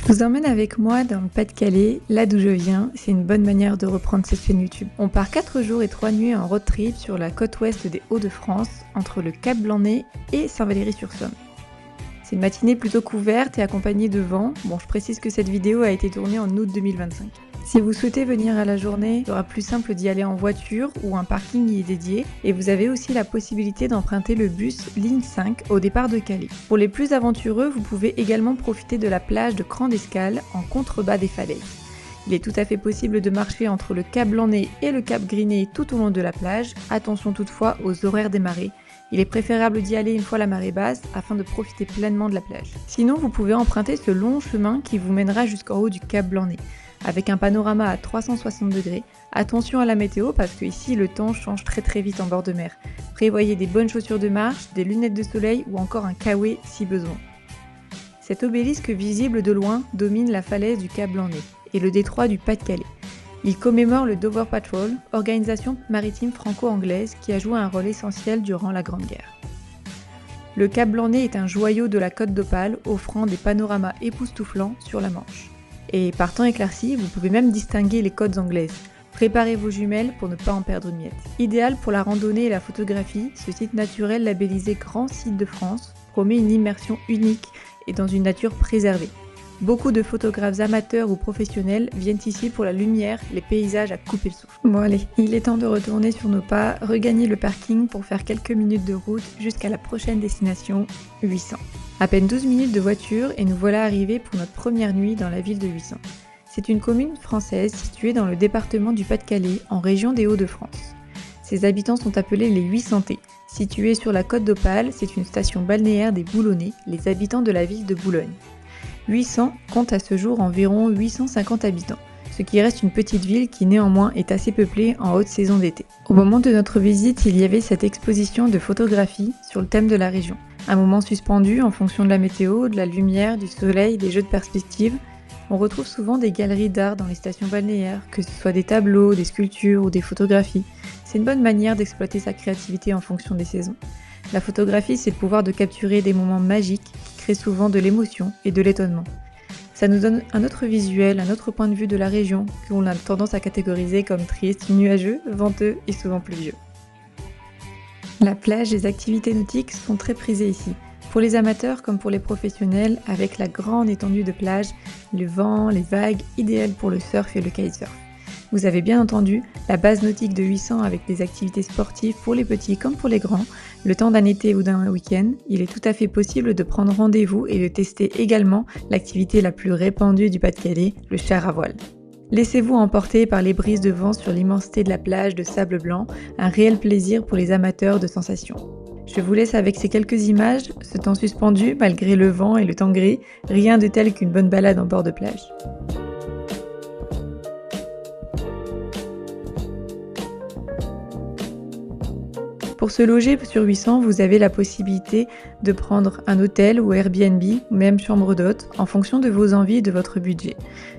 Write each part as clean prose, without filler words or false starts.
Je vous emmène avec moi dans le Pas-de-Calais, là d'où je viens. C'est une bonne manière de reprendre cette chaîne YouTube. On part 4 jours et 3 nuits en road trip sur la côte ouest des Hauts-de-France, entre le Cap Blanc-Nez et Saint-Valery-sur-Somme. C'est une matinée plutôt couverte et accompagnée de vent. Bon, je précise que cette vidéo a été tournée en août 2025. Si vous souhaitez venir à la journée, il sera plus simple d'y aller en voiture ou un parking y est dédié. Et vous avez aussi la possibilité d'emprunter le bus ligne 5 au départ de Calais. Pour les plus aventureux, vous pouvez également profiter de la plage de Cran d'Escale en contrebas des falaises. Il est tout à fait possible de marcher entre le Cap Blanc-Nez et le Cap Gris-Nez tout au long de la plage. Attention toutefois aux horaires des marées. Il est préférable d'y aller une fois la marée basse afin de profiter pleinement de la plage. Sinon, vous pouvez emprunter ce long chemin qui vous mènera jusqu'en haut du Cap Blanc-Nez. Avec un panorama à 360 degrés. Attention à la météo parce que ici le temps change très vite en bord de mer. Prévoyez des bonnes chaussures de marche, des lunettes de soleil ou encore un kawaii si besoin. Cet obélisque visible de loin domine la falaise du Cap Blanc-Nez et le détroit du Pas-de-Calais. Il commémore le Dover Patrol, organisation maritime franco-anglaise qui a joué un rôle essentiel durant la Grande Guerre. Le Cap Blanc-Nez est un joyau de la Côte d'Opale offrant des panoramas époustouflants sur la Manche. Et par temps éclairci, vous pouvez même distinguer les côtes anglaises. Préparez vos jumelles pour ne pas en perdre une miette. Idéal pour la randonnée et la photographie, ce site naturel labellisé Grand Site de France promet une immersion unique et dans une nature préservée. Beaucoup de photographes amateurs ou professionnels viennent ici pour la lumière, les paysages à couper le souffle. Bon allez, il est temps de retourner sur nos pas, regagner le parking pour faire quelques minutes de route jusqu'à la prochaine destination, 800. À peine 12 minutes de voiture et nous voilà arrivés pour notre première nuit dans la ville de 800. C'est une commune française située dans le département du Pas-de-Calais, en région des Hauts-de-France. Ses habitants sont appelés les 800. Située sur la côte d'Opale, c'est une station balnéaire des Boulonnais, les habitants de la ville de Boulogne. 800 compte à ce jour environ 850 habitants, ce qui reste une petite ville qui néanmoins est assez peuplée en haute saison d'été. Au moment de notre visite, il y avait cette exposition de photographie sur le thème de la région. Un moment suspendu en fonction de la météo, de la lumière, du soleil, des jeux de perspective. On retrouve souvent des galeries d'art dans les stations balnéaires, que ce soit des tableaux, des sculptures ou des photographies. C'est une bonne manière d'exploiter sa créativité en fonction des saisons. La photographie, c'est le pouvoir de capturer des moments magiques qui créent souvent de l'émotion et de l'étonnement. Ça nous donne un autre visuel, un autre point de vue de la région, qu'on a tendance à catégoriser comme triste, nuageux, venteux et souvent pluvieux. La plage et les activités nautiques sont très prisées ici, pour les amateurs comme pour les professionnels, avec la grande étendue de plage, le vent, les vagues, idéales pour le surf et le kitesurf. Vous avez bien entendu, la base nautique de 800 avec des activités sportives pour les petits comme pour les grands. Le temps d'un été ou d'un week-end, il est tout à fait possible de prendre rendez-vous et de tester également l'activité la plus répandue du Pas-de-Calais, le char à voile. Laissez-vous emporter par les brises de vent sur l'immensité de la plage de sable blanc, un réel plaisir pour les amateurs de sensations. Je vous laisse avec ces quelques images, ce temps suspendu malgré le vent et le temps gris, rien de tel qu'une bonne balade en bord de plage. Pour se loger sur 800, vous avez la possibilité de prendre un hôtel ou Airbnb, ou même chambre d'hôte, en fonction de vos envies et de votre budget.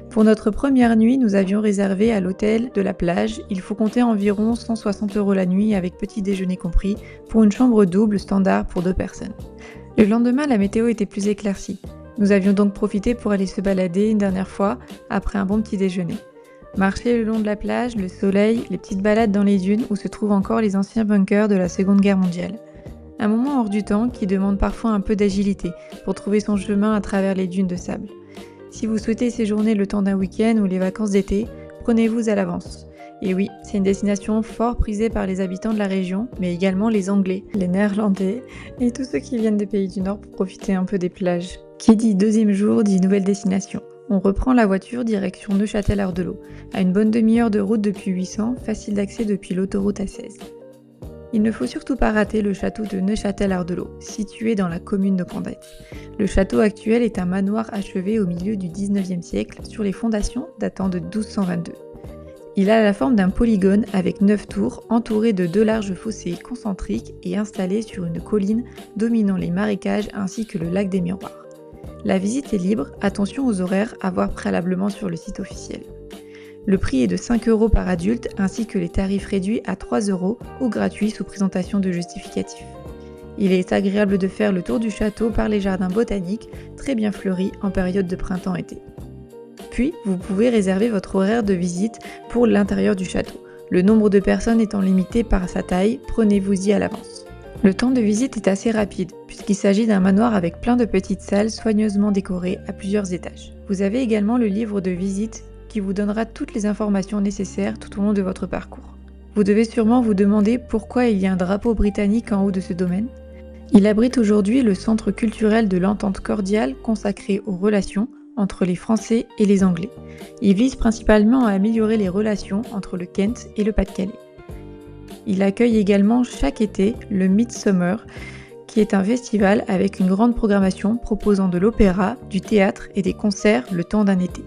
Pour notre première nuit, nous avions réservé à l'hôtel de la plage. Il faut compter environ 160 € la nuit avec petit déjeuner compris, pour une chambre double standard pour 2 personnes. Le lendemain, la météo était plus éclaircie. Nous avions donc profité pour aller se balader une dernière fois après un bon petit déjeuner. Marcher le long de la plage, le soleil, les petites balades dans les dunes où se trouvent encore les anciens bunkers de la Seconde Guerre mondiale. Un moment hors du temps qui demande parfois un peu d'agilité pour trouver son chemin à travers les dunes de sable. Si vous souhaitez séjourner le temps d'un week-end ou les vacances d'été, prenez-vous à l'avance. Et oui, c'est une destination fort prisée par les habitants de la région, mais également les Anglais, les Néerlandais et tous ceux qui viennent des pays du Nord pour profiter un peu des plages. Qui dit deuxième jour dit nouvelle destination. On reprend la voiture direction Neuchâtel-Ardelot, à une bonne demi-heure de route depuis 800, facile d'accès depuis l'autoroute A16. Il ne faut surtout pas rater le château de Neuchâtel-Ardelot, situé dans la commune de Candette. Le château actuel est un manoir achevé au milieu du 19e siècle sur les fondations datant de 1222. Il a la forme d'un polygone avec 9 tours entourées de 2 larges fossés concentriques et installés sur une colline dominant les marécages ainsi que le lac des Miroirs. La visite est libre, attention aux horaires à voir préalablement sur le site officiel. Le prix est de 5 € par adulte ainsi que les tarifs réduits à 3 € ou gratuits sous présentation de justificatif. Il est agréable de faire le tour du château par les jardins botaniques, très bien fleuris en période de printemps-été. Puis, vous pouvez réserver votre horaire de visite pour l'intérieur du château. Le nombre de personnes étant limité par sa taille, prenez-vous-y à l'avance. Le temps de visite est assez rapide, puisqu'il s'agit d'un manoir avec plein de petites salles soigneusement décorées à plusieurs étages. Vous avez également le livre de visite qui vous donnera toutes les informations nécessaires tout au long de votre parcours. Vous devez sûrement vous demander pourquoi il y a un drapeau britannique en haut de ce domaine. Il abrite aujourd'hui le centre culturel de l'entente cordiale consacré aux relations entre les Français et les Anglais. Il vise principalement à améliorer les relations entre le Kent et le Pas-de-Calais. Il accueille également chaque été le Midsummer, qui est un festival avec une grande programmation proposant de l'opéra, du théâtre et des concerts le temps d'un été.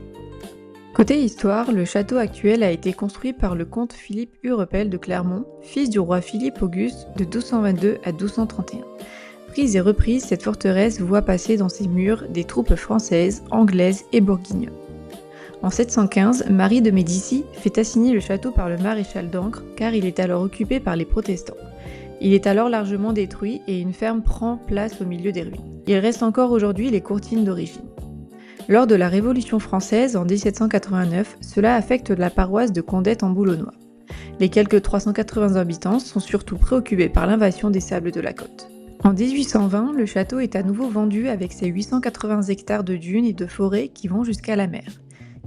Côté histoire, le château actuel a été construit par le comte Philippe Hurepel de Clermont, fils du roi Philippe Auguste de 1222 à 1231. Prise et reprise, cette forteresse voit passer dans ses murs des troupes françaises, anglaises et bourguignonnes. En 715, Marie de Médicis fait assigner le château par le maréchal d'Ancre car il est alors occupé par les protestants. Il est alors largement détruit et une ferme prend place au milieu des ruines. Il reste encore aujourd'hui les courtines d'origine. Lors de la Révolution française en 1789, cela affecte la paroisse de Condette en Boulonnois. Les quelques 380 habitants sont surtout préoccupés par l'invasion des sables de la côte. En 1820, le château est à nouveau vendu avec ses 880 hectares de dunes et de forêts qui vont jusqu'à la mer.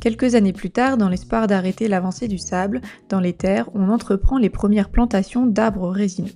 Quelques années plus tard, dans l'espoir d'arrêter l'avancée du sable dans les terres, on entreprend les premières plantations d'arbres résineux.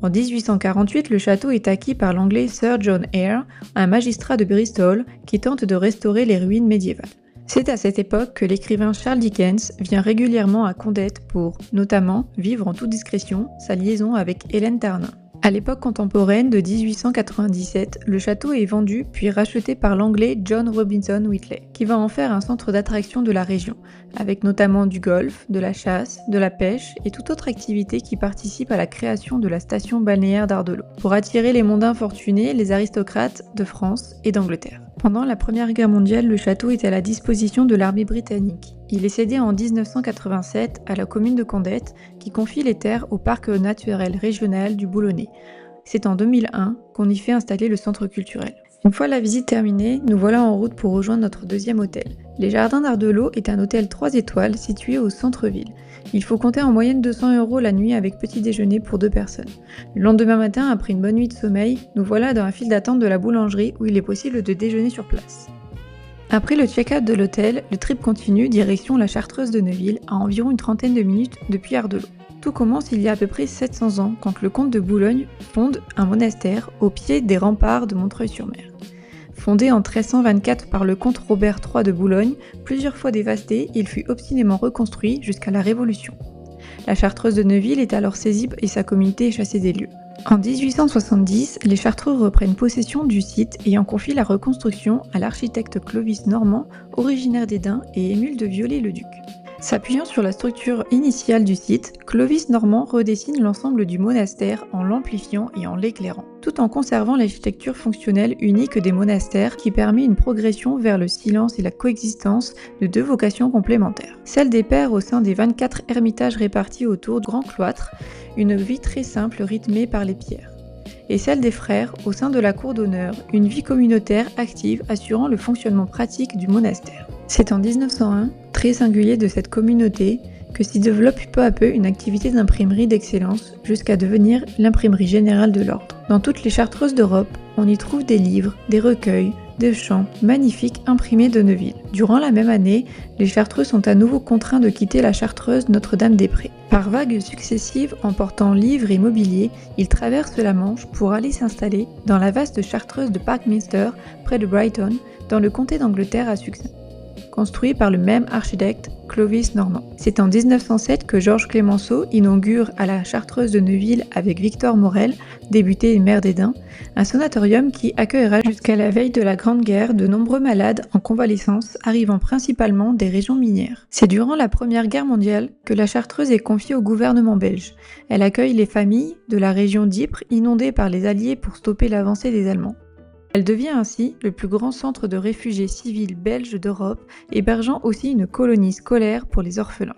En 1848, le château est acquis par l'anglais Sir John Eyre, un magistrat de Bristol qui tente de restaurer les ruines médiévales. C'est à cette époque que l'écrivain Charles Dickens vient régulièrement à Condette pour, notamment, vivre en toute discrétion sa liaison avec Hélène Tarnin. À l'époque contemporaine de 1897, le château est vendu puis racheté par l'anglais John Robinson Whiteley, qui va en faire un centre d'attraction de la région, avec notamment du golf, de la chasse, de la pêche et toute autre activité qui participe à la création de la station balnéaire d'Ardelot, pour attirer les mondains fortunés, les aristocrates de France et d'Angleterre. Pendant la Première Guerre mondiale, le château est à la disposition de l'armée britannique. Il est cédé en 1987 à la commune de Condette, qui confie les terres au parc naturel régional du Boulonnais. C'est en 2001 qu'on y fait installer le centre culturel. Une fois la visite terminée, nous voilà en route pour rejoindre notre deuxième hôtel. Les Jardins d'Ardelot est un hôtel 3 étoiles situé au centre-ville. Il faut compter en moyenne 200 € la nuit avec petit déjeuner pour 2 personnes. Le lendemain matin, après une bonne nuit de sommeil, nous voilà dans la file d'attente de la boulangerie où il est possible de déjeuner sur place. Après le check-out de l'hôtel, le trip continue direction la Chartreuse de Neuville à environ une trentaine de minutes depuis Ardelot. Tout commence il y a à peu près 700 ans quand le comte de Boulogne fonde un monastère au pied des remparts de Montreuil-sur-Mer. Fondé en 1324 par le comte Robert III de Boulogne, plusieurs fois dévasté, il fut obstinément reconstruit jusqu'à la Révolution. La Chartreuse de Neuville est alors saisie et sa communauté est chassée des lieux. En 1870, les Chartreux reprennent possession du site et en confient la reconstruction à l'architecte Clovis Normand, originaire d'Esdin et émule de Viollet-le-Duc. S'appuyant sur la structure initiale du site, Clovis Normand redessine l'ensemble du monastère en l'amplifiant et en l'éclairant, tout en conservant l'architecture fonctionnelle unique des monastères qui permet une progression vers le silence et la coexistence de 2 vocations complémentaires. Celle des pères au sein des 24 ermitages répartis autour du grand cloître, une vie très simple rythmée par les pierres. Et celle des frères au sein de la cour d'honneur, une vie communautaire active assurant le fonctionnement pratique du monastère. C'est en 1901, très singulier de cette communauté, que s'y développe peu à peu une activité d'imprimerie d'excellence jusqu'à devenir l'imprimerie générale de l'ordre. Dans toutes les chartreuses d'Europe, on y trouve des livres, des recueils, des chants magnifiques imprimés de Neuville. Durant la même année, les Chartreux sont à nouveau contraints de quitter la chartreuse Notre-Dame-des-Prés. Par vagues successives, emportant livres et mobilier, ils traversent la Manche pour aller s'installer dans la vaste chartreuse de Parkminster, près de Brighton, dans le comté d'Angleterre à Succession. Construit par le même architecte, Clovis Normand. C'est en 1907 que Georges Clemenceau inaugure à la Chartreuse de Neuville avec Victor Morel, député et maire d'Esdin, un sanatorium qui accueillera jusqu'à la veille de la Grande Guerre de nombreux malades en convalescence arrivant principalement des régions minières. C'est durant la Première Guerre mondiale que la Chartreuse est confiée au gouvernement belge. Elle accueille les familles de la région d'Ypres inondées par les Alliés pour stopper l'avancée des Allemands. Elle devient ainsi le plus grand centre de réfugiés civils belges d'Europe, hébergeant aussi une colonie scolaire pour les orphelins.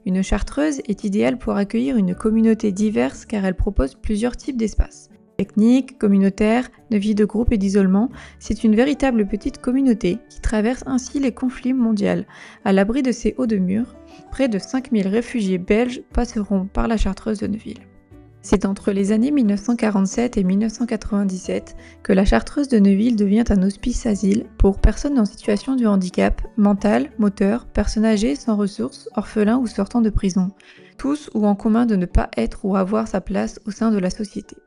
Une chartreuse est idéale pour accueillir une communauté diverse car elle propose plusieurs types d'espaces. Technique, communautaire, de vie de groupe et d'isolement, c'est une véritable petite communauté qui traverse ainsi les conflits mondiaux. À l'abri de ces hauts de murs, près de 5000 réfugiés belges passeront par la Chartreuse de Neuville. C'est entre les années 1947 et 1997 que la Chartreuse de Neuville devient un hospice-asile pour personnes en situation de handicap, mental, moteur, personnes âgées sans ressources, orphelins ou sortant de prison. Tous ont en commun de ne pas être ou avoir sa place au sein de la société.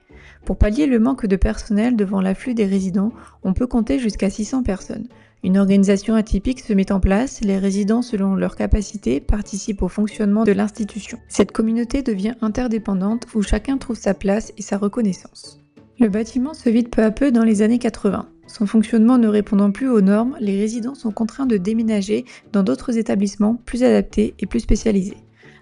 Pour pallier le manque de personnel devant l'afflux des résidents, on peut compter jusqu'à 600 personnes. Une organisation atypique se met en place, les résidents selon leurs capacités participent au fonctionnement de l'institution. Cette communauté devient interdépendante où chacun trouve sa place et sa reconnaissance. Le bâtiment se vide peu à peu dans les années 80. Son fonctionnement ne répondant plus aux normes, les résidents sont contraints de déménager dans d'autres établissements plus adaptés et plus spécialisés.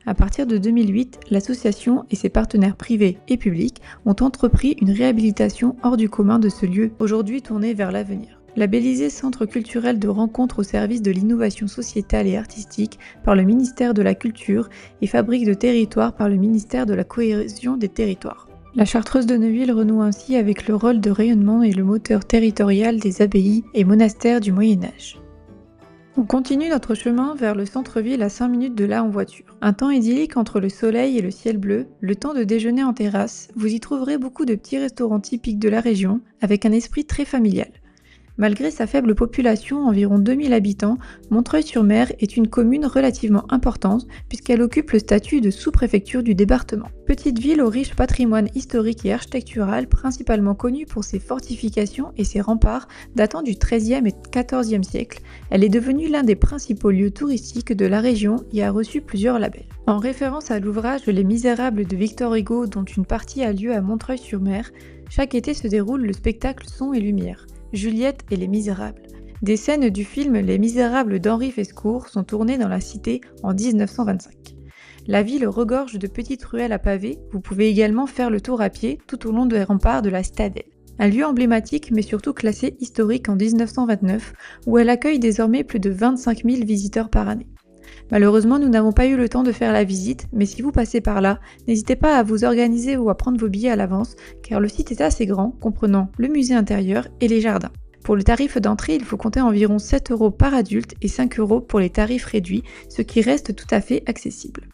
À partir de 2008, l'association et ses partenaires privés et publics ont entrepris une réhabilitation hors du commun de ce lieu, aujourd'hui tourné vers l'avenir. Labellisé centre culturel de rencontre au service de l'innovation sociétale et artistique par le ministère de la Culture et fabrique de territoire par le ministère de la Cohésion des Territoires. La Chartreuse de Neuville renoue ainsi avec le rôle de rayonnement et le moteur territorial des abbayes et monastères du Moyen-Âge. On continue notre chemin vers le centre-ville à 5 minutes de là en voiture. Un temps idyllique entre le soleil et le ciel bleu, le temps de déjeuner en terrasse, vous y trouverez beaucoup de petits restaurants typiques de la région avec un esprit très familial. Malgré sa faible population, environ 2000 habitants, Montreuil-sur-Mer est une commune relativement importante puisqu'elle occupe le statut de sous-préfecture du département. Petite ville au riche patrimoine historique et architectural, principalement connue pour ses fortifications et ses remparts datant du XIIIe et XIVe siècle, elle est devenue l'un des principaux lieux touristiques de la région et a reçu plusieurs labels. En référence à l'ouvrage Les Misérables de Victor Hugo, dont une partie a lieu à Montreuil-sur-Mer, chaque été se déroule le spectacle Son et Lumière. Juliette et les Misérables. Des scènes du film Les Misérables d'Henri Fescourt sont tournées dans la cité en 1925. La ville regorge de petites ruelles à pavés, vous pouvez également faire le tour à pied tout au long des remparts de la Stadelle. Un lieu emblématique mais surtout classé historique en 1929 où elle accueille désormais plus de 25 000 visiteurs par année. Malheureusement, nous n'avons pas eu le temps de faire la visite, mais si vous passez par là, n'hésitez pas à vous organiser ou à prendre vos billets à l'avance, car le site est assez grand, comprenant le musée intérieur et les jardins. Pour le tarif d'entrée, il faut compter environ 7 € par adulte et 5 € pour les tarifs réduits, ce qui reste tout à fait accessible.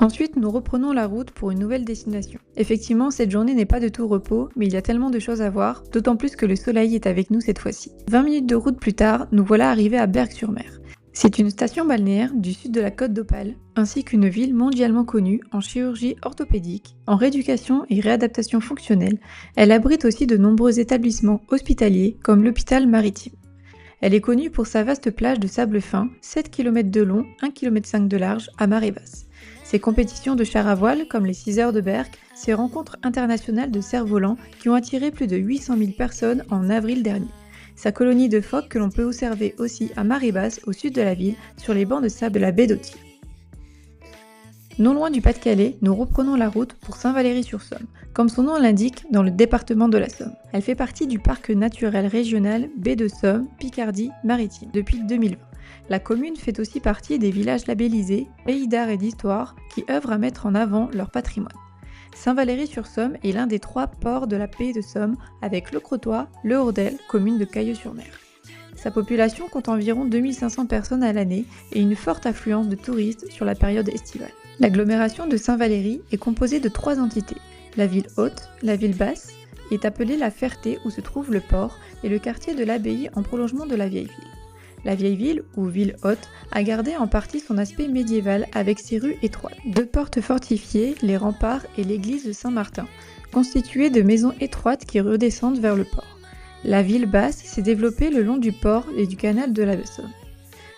Ensuite, nous reprenons la route pour une nouvelle destination. Effectivement, cette journée n'est pas de tout repos, mais il y a tellement de choses à voir, d'autant plus que le soleil est avec nous cette fois-ci. 20 minutes de route plus tard, nous voilà arrivés à Berck-sur-Mer. C'est une station balnéaire du sud de la Côte d'Opale, ainsi qu'une ville mondialement connue en chirurgie orthopédique, en rééducation et réadaptation fonctionnelle. Elle abrite aussi de nombreux établissements hospitaliers comme l'hôpital maritime. Elle est connue pour sa vaste plage de sable fin, 7 km de long, 1,5 km de large, à marée basse. Ses compétitions de chars à voile, comme les 6 heures de Berck, ses rencontres internationales de cerfs-volants qui ont attiré plus de 800 000 personnes en avril dernier. Sa colonie de phoques que l'on peut observer aussi à marée basse au sud de la ville, sur les bancs de sable de la baie d'Ottier. Non loin du Pas-de-Calais, nous reprenons la route pour Saint-Valery-sur-Somme, comme son nom l'indique, dans le département de la Somme. Elle fait partie du parc naturel régional Baie de Somme, Picardie-Maritime, depuis 2020. La commune fait aussi partie des villages labellisés Pays d'art et d'histoire qui œuvrent à mettre en avant leur patrimoine. Saint-Valery-sur-Somme est l'un des 3 ports de la baie de Somme avec Le Crotoy, Le Hordel, commune de Cailleux-sur-Mer. Sa population compte environ 2500 personnes à l'année et une forte affluence de touristes sur la période estivale. L'agglomération de Saint-Valery est composée de 3 entités. La ville haute, la ville basse, est appelée la Ferté où se trouve le port et le quartier de l'abbaye en prolongement de la vieille ville. La vieille ville, ou ville haute, a gardé en partie son aspect médiéval avec ses rues étroites. 2 portes fortifiées, les remparts et l'église de Saint-Martin, constituées de maisons étroites qui redescendent vers le port. La ville basse s'est développée le long du port et du canal de la Somme.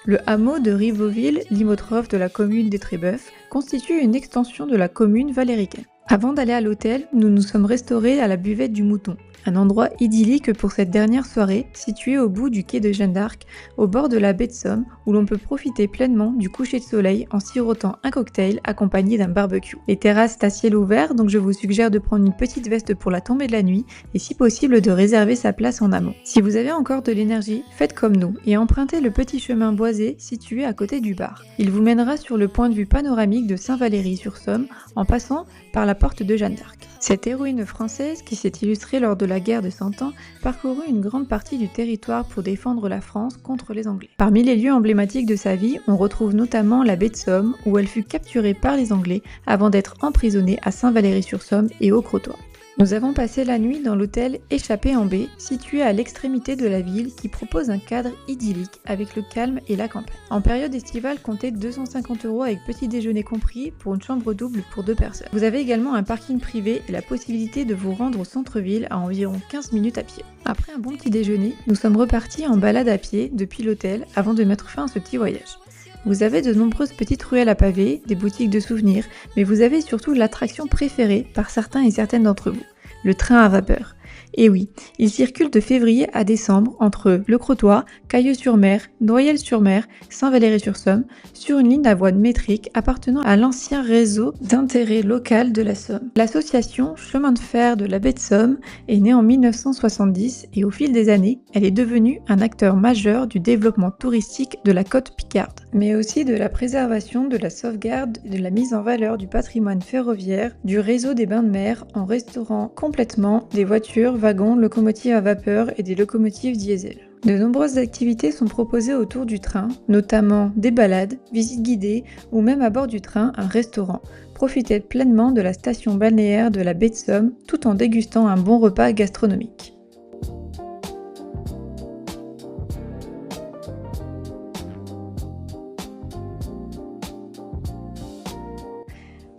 Le hameau de Rivauville, limitrophe de la commune d'Étrébeuf, constitue une extension de la commune valéricaine. Avant d'aller à l'hôtel, nous nous sommes restaurés à la buvette du Mouton, un endroit idyllique pour cette dernière soirée, situé au bout du quai de Jeanne d'Arc, au bord de la baie de Somme, où l'on peut profiter pleinement du coucher de soleil en sirotant un cocktail accompagné d'un barbecue. Les terrasses à ciel ouvert, donc je vous suggère de prendre une petite veste pour la tombée de la nuit et si possible de réserver sa place en amont. Si vous avez encore de l'énergie, faites comme nous et empruntez le petit chemin boisé situé à côté du bar. Il vous mènera sur le point de vue panoramique de Saint-Valery-sur-Somme en passant par la porte de Jeanne d'Arc. Cette héroïne française, qui s'est illustrée lors de la guerre de Cent Ans, parcourut une grande partie du territoire pour défendre la France contre les Anglais. Parmi les lieux emblématiques de sa vie, on retrouve notamment la baie de Somme, où elle fut capturée par les Anglais avant d'être emprisonnée à Saint-Valery-sur-Somme et au Crotoy. Nous avons passé la nuit dans l'hôtel Échappée en baie, situé à l'extrémité de la ville, qui propose un cadre idyllique avec le calme et la campagne. En période estivale, comptez 250 € avec petit déjeuner compris pour une chambre double pour 2 personnes. Vous avez également un parking privé et la possibilité de vous rendre au centre-ville à environ 15 minutes à pied. Après un bon petit déjeuner, nous sommes repartis en balade à pied depuis l'hôtel avant de mettre fin à ce petit voyage. Vous avez de nombreuses petites ruelles à pavés, des boutiques de souvenirs, mais vous avez surtout l'attraction préférée par certains et certaines d'entre vous, le train à vapeur. Et oui, il circule de février à décembre entre Le Crotoy, Cailleux-sur-Mer, Noyelles-sur-Mer, Saint-Valery-sur-Somme, sur une ligne à voie métrique appartenant à l'ancien réseau d'intérêt local de la Somme. L'association Chemin de fer de la baie de Somme est née en 1970 et au fil des années, elle est devenue un acteur majeur du développement touristique de la côte picarde, mais aussi de la préservation, de la sauvegarde et de la mise en valeur du patrimoine ferroviaire du réseau des bains de mer en restaurant complètement des voitures, wagons, locomotives à vapeur et des locomotives diesel. De nombreuses activités sont proposées autour du train, notamment des balades, visites guidées ou même à bord du train un restaurant. Profitez pleinement de la station balnéaire de la baie de Somme tout en dégustant un bon repas gastronomique.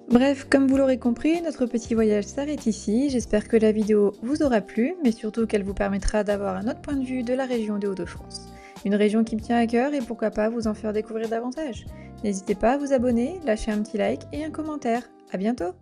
Bref, comme vous l'aurez compris, notre petit voyage s'arrête ici. J'espère que la vidéo vous aura plu, mais surtout qu'elle vous permettra d'avoir un autre point de vue de la région des Hauts-de-France. Une région qui me tient à cœur et pourquoi pas vous en faire découvrir davantage. N'hésitez pas à vous abonner, lâcher un petit like et un commentaire. À bientôt!